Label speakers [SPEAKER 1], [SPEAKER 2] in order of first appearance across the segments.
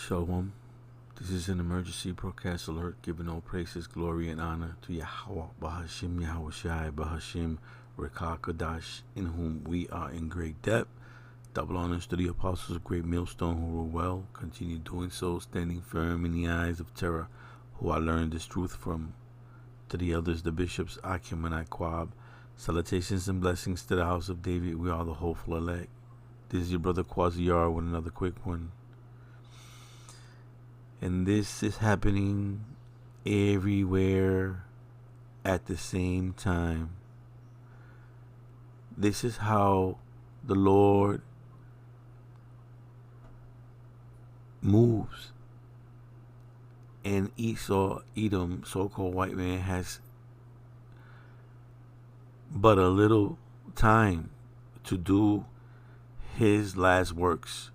[SPEAKER 1] Shalom. This is an emergency broadcast alert giving all praises, glory, and honor to Yahweh, Bahashim, Yahushai, Bahashim, Rekah Kadash, in whom we are in great debt. Double honors to the apostles of Great Millstone who rule well, continue doing so, standing firm in the eyes of terror, who I learned this truth from. To the elders, the bishops, Akim and Iquab, salutations and blessings to the house of David. We are the hopeful elect. This is your brother Quasiyar with another quick one. And this is happening everywhere at the same time. This is how the Lord moves. And Esau, Edom, so-called white man, has but a little time to do his last works.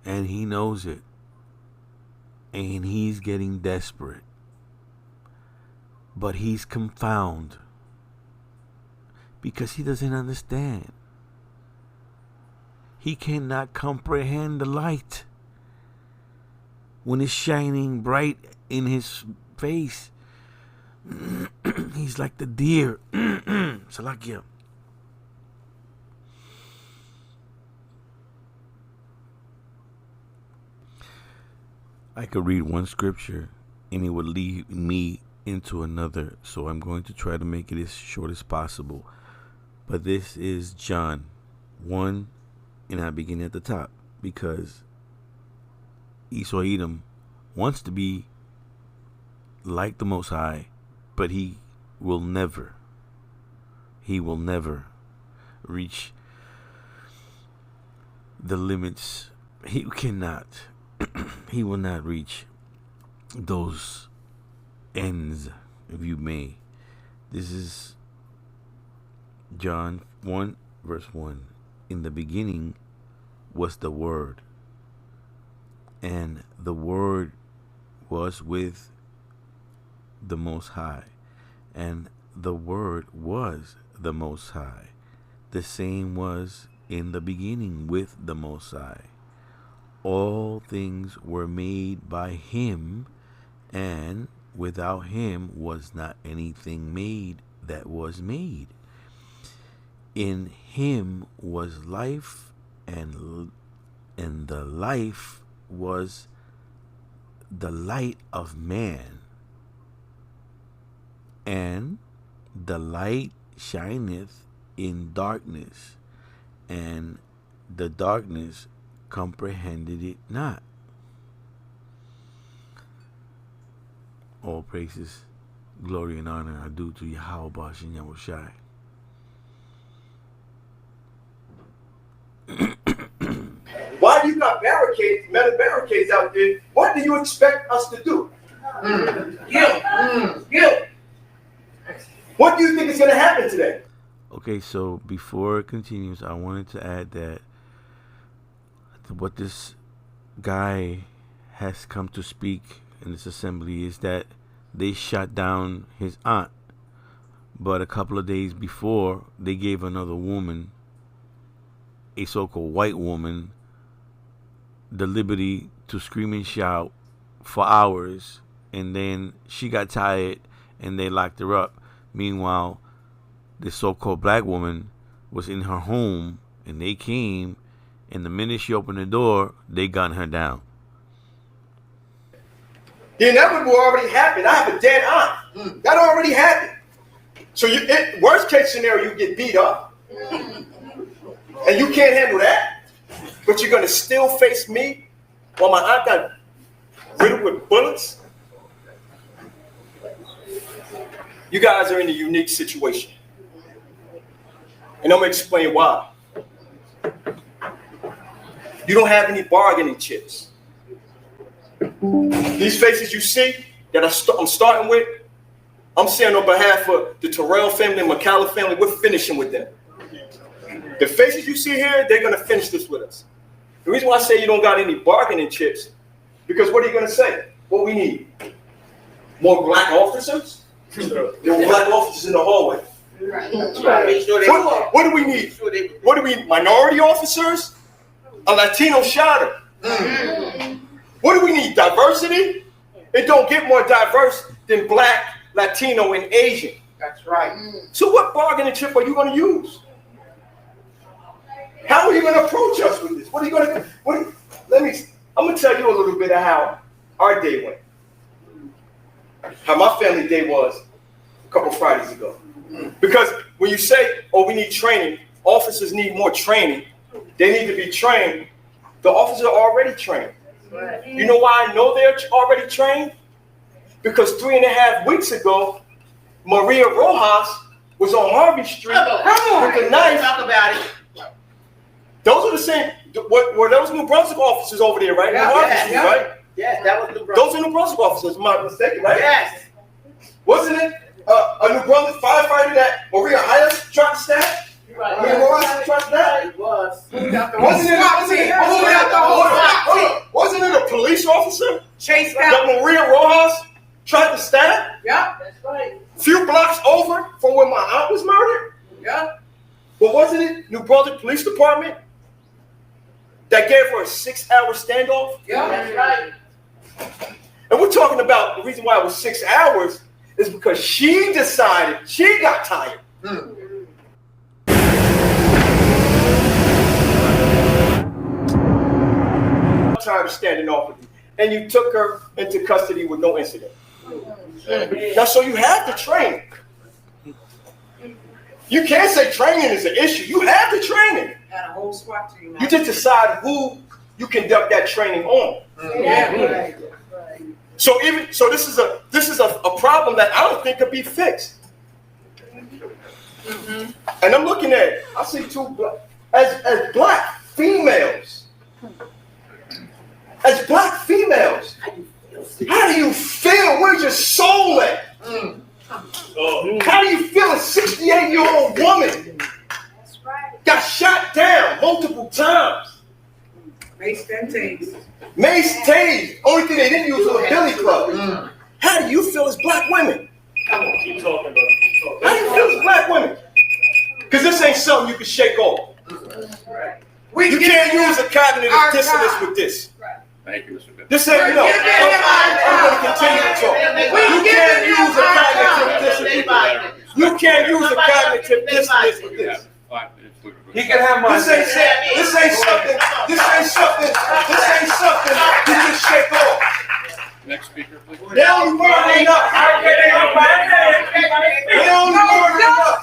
[SPEAKER 1] And he knows it. And he's getting desperate. But he's confounded. Because he doesn't understand. He cannot comprehend the light. When it's shining bright in his face. He's like the deer. Salakia. I could read one scripture and it would lead me into another. So I'm going to try to make it as short as possible. But this is John 1, and I begin at the top because Esau Edom wants to be like the Most High, but he will never reach the limits. He cannot. He will not reach those ends, if you may. This is John 1, verse 1. In the beginning was the Word, and the Word was with the Most High, and the Word was the Most High. The same was in the beginning with the Most High. All things were made by him, and without him was not anything made that was made. In him was life, and the life was the light of man. And the light shineth in darkness, and the darkness comprehended it not. All praises, glory, and honor are due to Yahweh Bashin Yahushai.
[SPEAKER 2] Why do you got barricades, metal barricades out there? What do you expect us to do? What do you think is going to happen today?
[SPEAKER 1] Okay, so before it continues, I wanted to add that what this guy has come to speak in this assembly is that they shot down his aunt, but a couple of days before they gave another woman, a so-called white woman, the liberty to scream and shout for hours, and then she got tired and they locked her up. Meanwhile, the so-called black woman was in her home and they came, and the minute she opened the door, they gunned her down.
[SPEAKER 2] The inevitable already happened. I have a dead aunt. That already happened. So worst case scenario, you get beat up. And you can't handle that. But you're going to still face me while my aunt got riddled with bullets? You guys are in a unique situation. And I'm going to explain why. You don't have any bargaining chips. These faces you see that I'm starting with, I'm saying on behalf of the Terrell family and McCallum family, we're finishing with them. The faces you see here, they're going to finish this with us. The reason why I say you don't got any bargaining chips, because what are you going to say? What we need? More black officers? There were black officers in the hallway.
[SPEAKER 3] Right.
[SPEAKER 2] What do we need? What do we need? Minority officers? A Latino shotter. What do we need? Diversity? It don't get more diverse than Black, Latino, and Asian.
[SPEAKER 3] That's right.
[SPEAKER 2] So what bargaining chip are you going to use? How are you going to approach us with this? What are you going to do? I'm going to tell you a little bit of how our day went. How my family day was a couple Fridays ago. Because when you say, oh, we need training, officers need more training, they need to be trained, the officers are already trained. You know why I know they're already trained? Because 3.5 weeks ago, Maria Rojas was on Harvey Street with a knife.
[SPEAKER 3] Talk about it.
[SPEAKER 2] Those are the same. Were those New Brunswick officers over there, right?
[SPEAKER 3] Yeah,
[SPEAKER 2] right?
[SPEAKER 3] Yes, that was New Brunswick.
[SPEAKER 2] Those are New Brunswick officers, am I not mistaken, right?
[SPEAKER 3] Yes.
[SPEAKER 2] Wasn't it a New Brunswick firefighter that Maria Hyas tried to stab? Maria Rojas tried to stab?
[SPEAKER 3] It was.
[SPEAKER 2] Wasn't it a police officer
[SPEAKER 3] Chase
[SPEAKER 2] that Maria Rojas tried to stab?
[SPEAKER 3] Yeah, that's right.
[SPEAKER 2] Few blocks over from where my aunt was murdered?
[SPEAKER 3] Yeah.
[SPEAKER 2] But wasn't it New Brunswick Police Department that gave her a 6-hour standoff?
[SPEAKER 3] Yeah, that's right.
[SPEAKER 2] And we're talking about the reason why it was 6 hours is because she decided she got tired. I'm tired of standing off with you. And you took her into custody with no incident. Now, so you have to train. You can't say training is an issue. You have the training.
[SPEAKER 3] Got a whole SWAT team.
[SPEAKER 2] You just decide who you conduct that training on.
[SPEAKER 3] Yeah.
[SPEAKER 2] So this is a problem that I don't think could be fixed. And I'm looking at it. I see two as black females. As black females, how do you feel? Where's your soul at? How do you feel a 68-year-old woman got shot down multiple times?
[SPEAKER 3] Mace and tased.
[SPEAKER 2] Mace tased. Only thing they didn't use was a billy club. How do you feel as black women?
[SPEAKER 4] Come on, keep talking, brother. Keep talking.
[SPEAKER 2] How do you feel as black women? Because this ain't something you can shake off. You can't use a cognitive dissonance with this.
[SPEAKER 4] Thank you, Mr. Bennett.
[SPEAKER 2] This ain't, I'm going to continue to talk. You can't use a cognitive dissonance. You can't use a cognitive dissonance with this.
[SPEAKER 4] 5 minutes.
[SPEAKER 5] He can have my.
[SPEAKER 2] This ain't something you can shake off.
[SPEAKER 4] Next speaker, please.
[SPEAKER 2] They only murdering up. They only murdering up.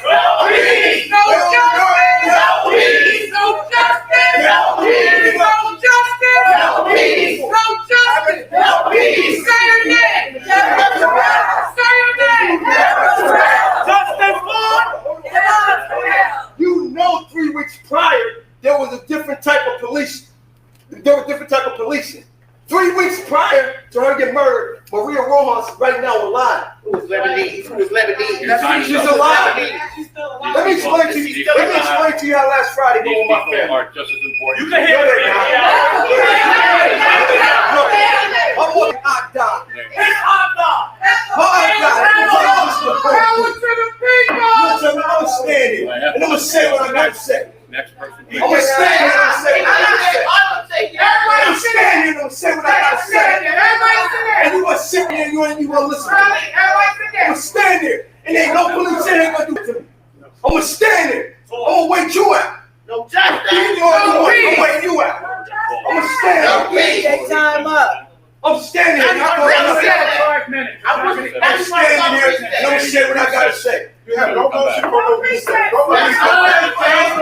[SPEAKER 3] No peace! No justice! No peace! No justice! No peace! No justice! No peace! No justice! No peace! Say your name! Say your name!
[SPEAKER 2] Justice, Lord! You know 3 weeks prior, there was a different type of police. There was different type of policing. 3 weeks prior to her getting murdered, Maria Rojas right now alive.
[SPEAKER 3] Who was Lebanese?
[SPEAKER 2] She's alive. Let me explain to you. Let me explain to you how last Friday
[SPEAKER 4] These
[SPEAKER 2] went with my
[SPEAKER 4] people
[SPEAKER 2] family.
[SPEAKER 4] are just as important.
[SPEAKER 2] You can hear it now. Look, I'm on Agda. I'm standing, and I'm gonna say what I gotta say.
[SPEAKER 4] Next person,
[SPEAKER 2] I'm
[SPEAKER 4] please.
[SPEAKER 2] gonna stand here and I'm gonna say what I gotta say. I'm standing here and I'm gonna say what I gotta say. And you gonna sit there and you gonna listen to me. I'm gonna stand there, and ain't no police in here gonna do it to me. I'm gonna stand there. I'm gonna wait you out.
[SPEAKER 3] No justice!
[SPEAKER 2] You know what I'm doing. I'm waiting you out. I'm gonna stand there.
[SPEAKER 3] Take time up.
[SPEAKER 2] I'm standing here. I'm standing here, and I'm gonna say what I gotta say.
[SPEAKER 5] You have no motion for no reason.
[SPEAKER 3] You got the family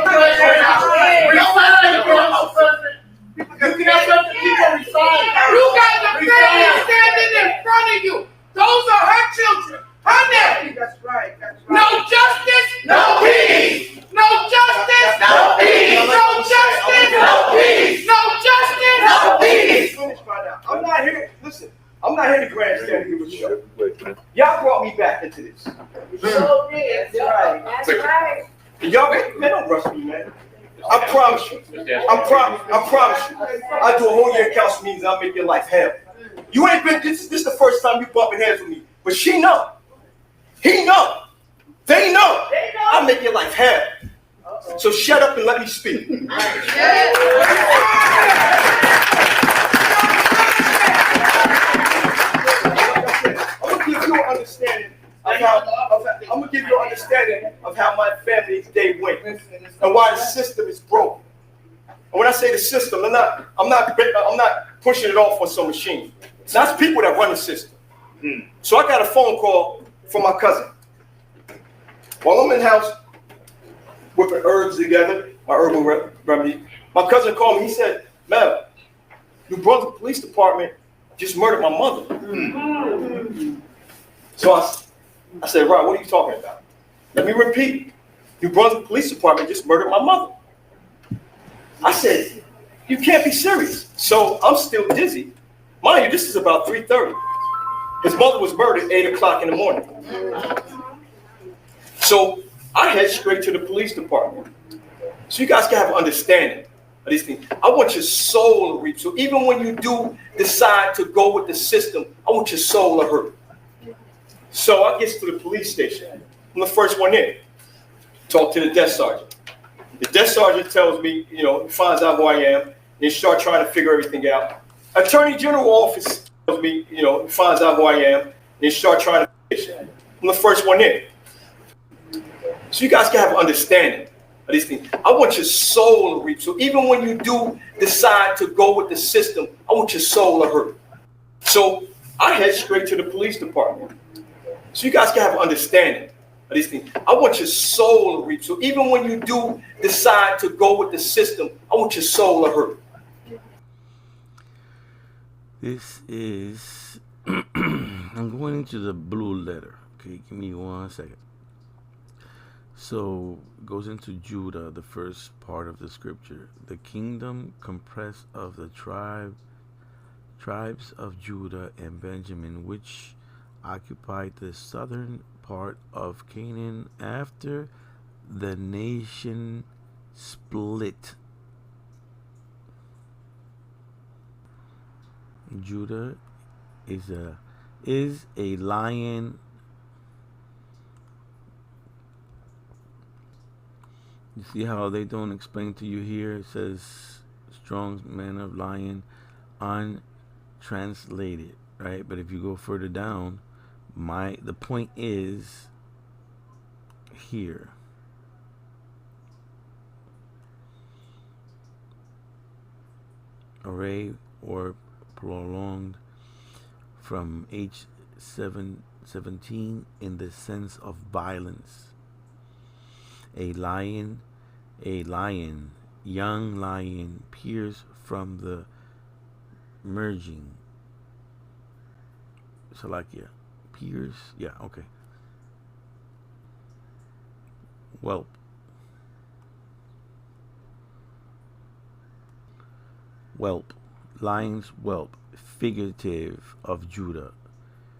[SPEAKER 3] standing in front of you. Those are her children. Her nephew. That's right. No justice. No peace. No justice. No peace. No justice. No peace. No justice. No peace.
[SPEAKER 2] Finished by now. I'm not here. Listen, I'm not here to grandstand here with you. Y'all brought me back into this.
[SPEAKER 3] So did. That's right. That's right.
[SPEAKER 2] Y'all, man, don't rush me, man. I promise you. I promise you. I do a whole year of council meetings. I'll make your life hell. You ain't been. This is the first time you bumping heads with me. But she know. He know. They know. I'll make your life hell. So shut up and let me speak. understanding of how my family's day went and why the system is broken. And when I say the system, I'm not pushing it off on some machine. That's people that run the system. So I got a phone call from my cousin. While I'm in the house whipping herbs together, my herbal remedy, my cousin called me. He said, "Mel, New Brunswick Police Department just murdered my mother." So I said, "Rod, what are you talking about?" Let me repeat. New Brunswick Police Department just murdered my mother. I said, "You can't be serious." So I'm still dizzy. Mind you, this is about 3:30. His mother was murdered 8 o'clock in the morning. So I head straight to the police department. So you guys can have an understanding of these things. I want your soul to reap. So even when you do decide to go with the system, I want your soul to hurt. So I get to the police station. I'm the first one in. Talk to the desk sergeant. The desk sergeant tells me, finds out who I am, and start trying to figure everything out. Attorney General office tells me, finds out who I am, and start trying to figure it out. I'm the first one in. So you guys can have an understanding of these things. I want your soul to reap. So even when you do decide to go with the system, I want your soul to hurt. So I head straight to the police department. So you guys can have an understanding of these things. I want your soul to reap. So even when you do decide to go with the system, I want your soul to hurt.
[SPEAKER 1] This is, I'm going into the blue letter. Okay, give me 1 second. So, it goes into Judah, the first part of the scripture. The kingdom compressed of the tribes of Judah and Benjamin, which occupied the southern part of Canaan after the nation split. Judah is a lion. You see how they don't explain to you here? It says strong man of lion, untranslated, right? But if you go further down, the point is here. Array or prolonged from H717 in the sense of violence. A lion, young lion, peers from the merging. Salakia. Peers? Yeah, okay. Whelp. Whelp. Lion's whelp. Figurative of Judah.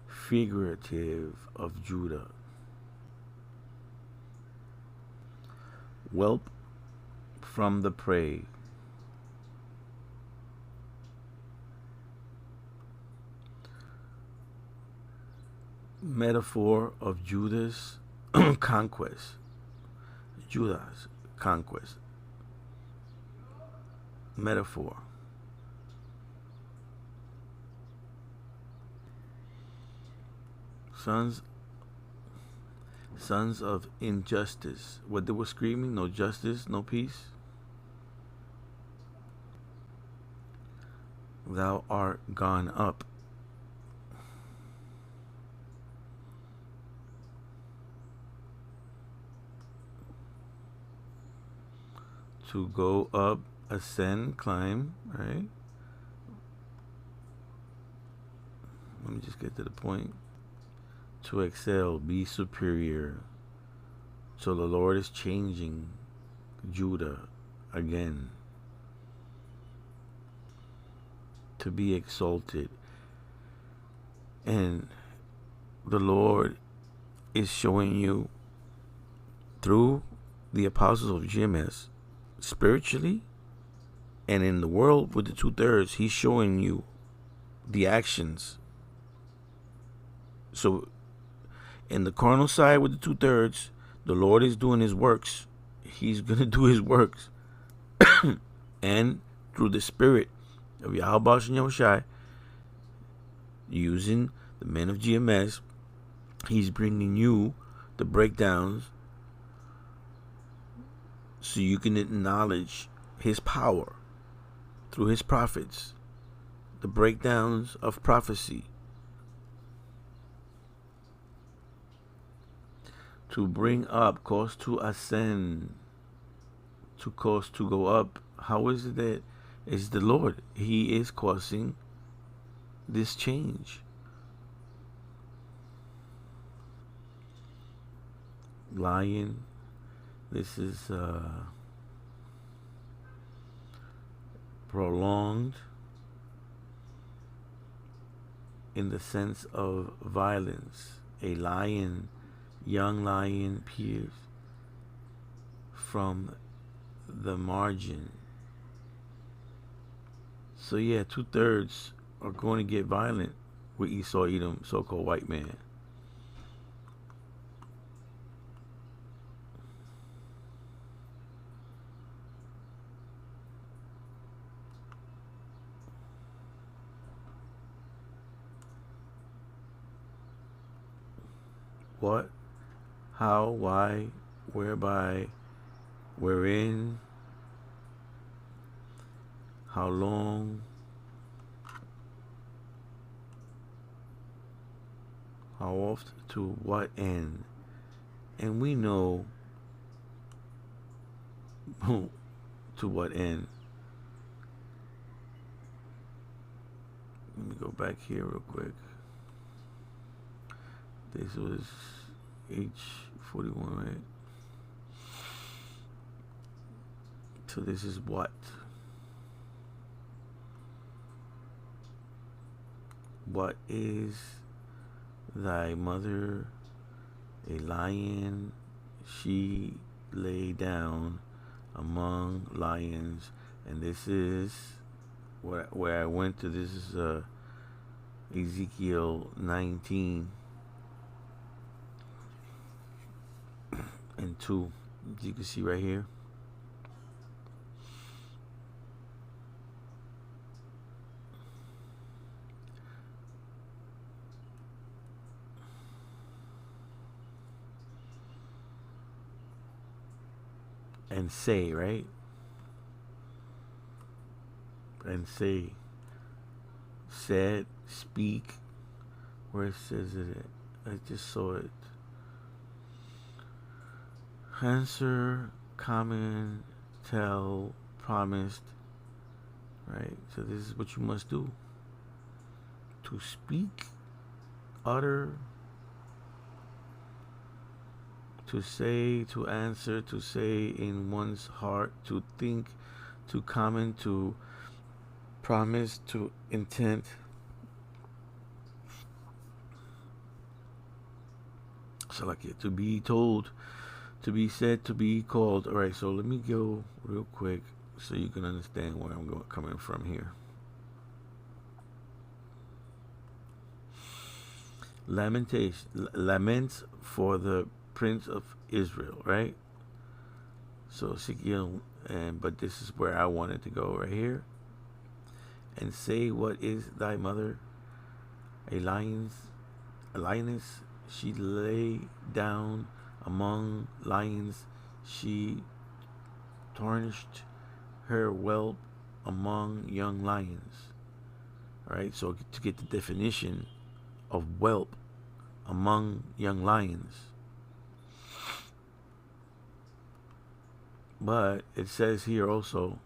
[SPEAKER 1] Figurative of Judah. Whelp from the prey. Metaphor of Judah's conquest. Judah's conquest. Metaphor. Sons of injustice. What they were screaming, no justice, no peace. Thou art gone up. To go up, ascend, climb, right? Let me just get to the point. To excel, be superior. So the Lord is changing Judah again. To be exalted. And the Lord is showing you through the apostles of GMS, spiritually and in the world with the 2/3, he's showing you the actions. So in the carnal side with the 2/3, the Lord is doing his works. He's going to do his works. And through the spirit of Yahweh and Yahushai, using the men of GMS, he's bringing you the breakdowns so you can acknowledge his power through his prophets, the breakdowns of prophecy, to bring up, cause to ascend, to cause to go up. How is it that it's the Lord? He is causing this change. Lion, this is prolonged in the sense of violence. A lion, young lion, peers from the margin. So yeah, 2/3 are going to get violent with Esau Edom, so-called white man. What, how, why, whereby, wherein, how long, how oft, to what end. And we know to what end. Let me go back here real quick. This was H41, right? So this is what? What is thy mother? A lion, she lay down among lions. And this is where I went to. This is Ezekiel 19 and 2. As you can see right here. And say, right? And say, said, speak. Where it says it? I just saw it. Answer, comment, tell, promised. Right? So this is what you must do. To speak, utter, to say, to answer, to say in one's heart, to think, to comment, to promise, to intent. So like it, to be told, to be said, to be called. All right, so let me go real quick so you can understand where I'm coming from here. Laments for the Prince of Israel, right? So Ezekiel, but this is where I wanted to go right here. And say, what is thy mother? A lioness, she lay down among lions. She tarnished her whelp among young lions. All right, so to get the definition of whelp among young lions. But it says here also,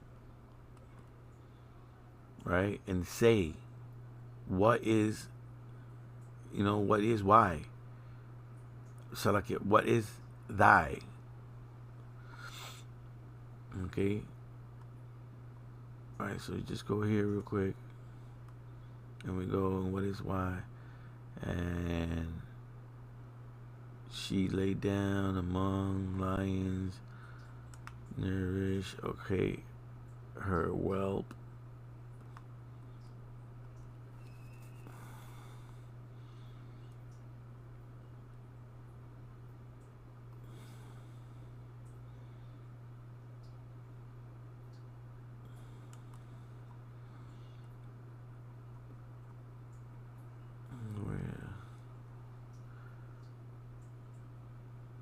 [SPEAKER 1] right, and say, what is, what is why? So like, what is thy? Okay. All right, so just go here real quick, and we go, and what is why? And she lay down among lions, nourish, okay, her whelp.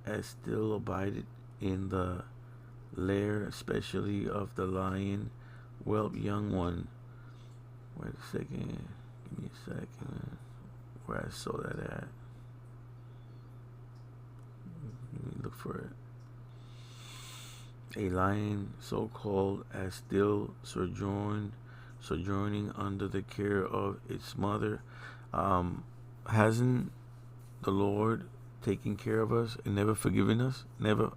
[SPEAKER 1] As still abided in the lair, especially of the lion whelp young one. Wait a second. Give me a second. Where I saw that at. Let me look for it. A lion, so called, as still sojourning under the care of its mother. Hasn't the Lord taken care of us and never forgiven us, never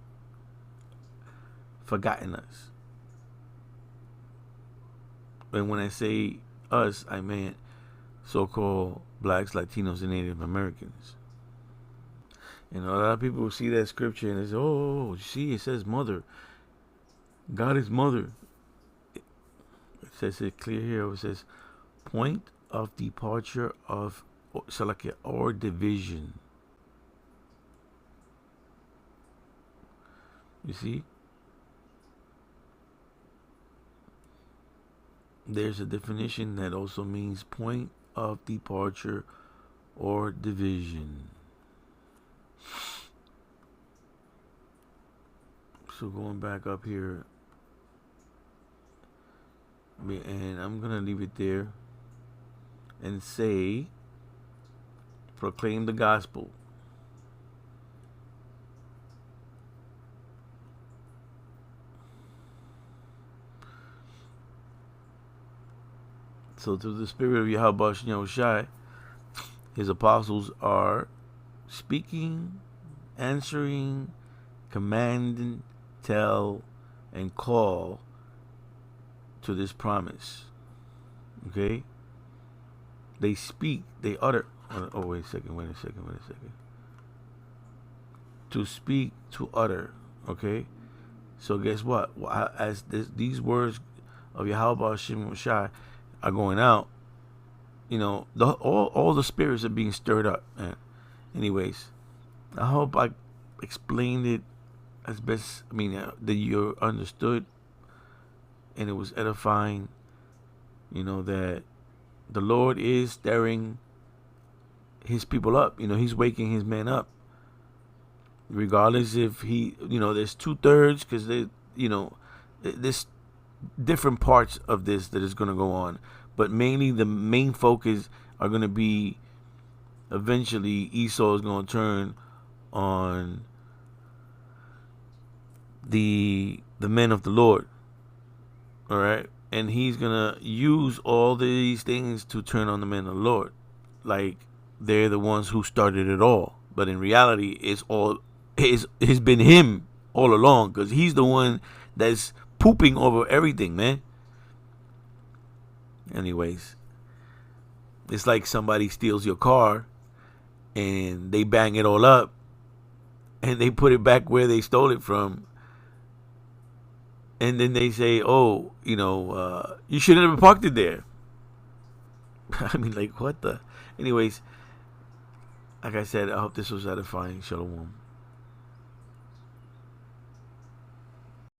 [SPEAKER 1] forgotten us? And when I say us, I meant so-called blacks, Latinos, and Native Americans. And a lot of people will see that scripture and they say, oh, see, it says mother. God is mother. It says it clear here. It says point of departure of Salakia or division. You see? There's a definition that also means point of departure or division. So going back up here, and I'm going to leave it there and say, proclaim the gospel. So through the spirit of Yahweh Shai, his apostles are speaking, answering, commanding, tell, and call to this promise. Okay? They speak, they utter. Oh, wait a second. To speak, to utter. Okay? So guess what? As these words of Yahweh Shai are going out, all the spirits are being stirred up. Anyways, I hope I explained it as best, that you understood and it was edifying, that the Lord is stirring his people up. He's waking his men up. Regardless if he, there's 2/3, because there's different parts of this that is going to go on. But mainly the main focus are going to be eventually Esau is going to turn on the men of the Lord. All right? And he's going to use all these things to turn on the men of the Lord. Like they're the ones who started it all. But in reality, it's been him all along, because he's the one that's pooping over everything, man. Anyways, it's like somebody steals your car and they bang it all up and they put it back where they stole it from. And then they say, oh, you shouldn't have parked it there. Like, what the? Anyways, like I said, I hope this was edifying. Shalom.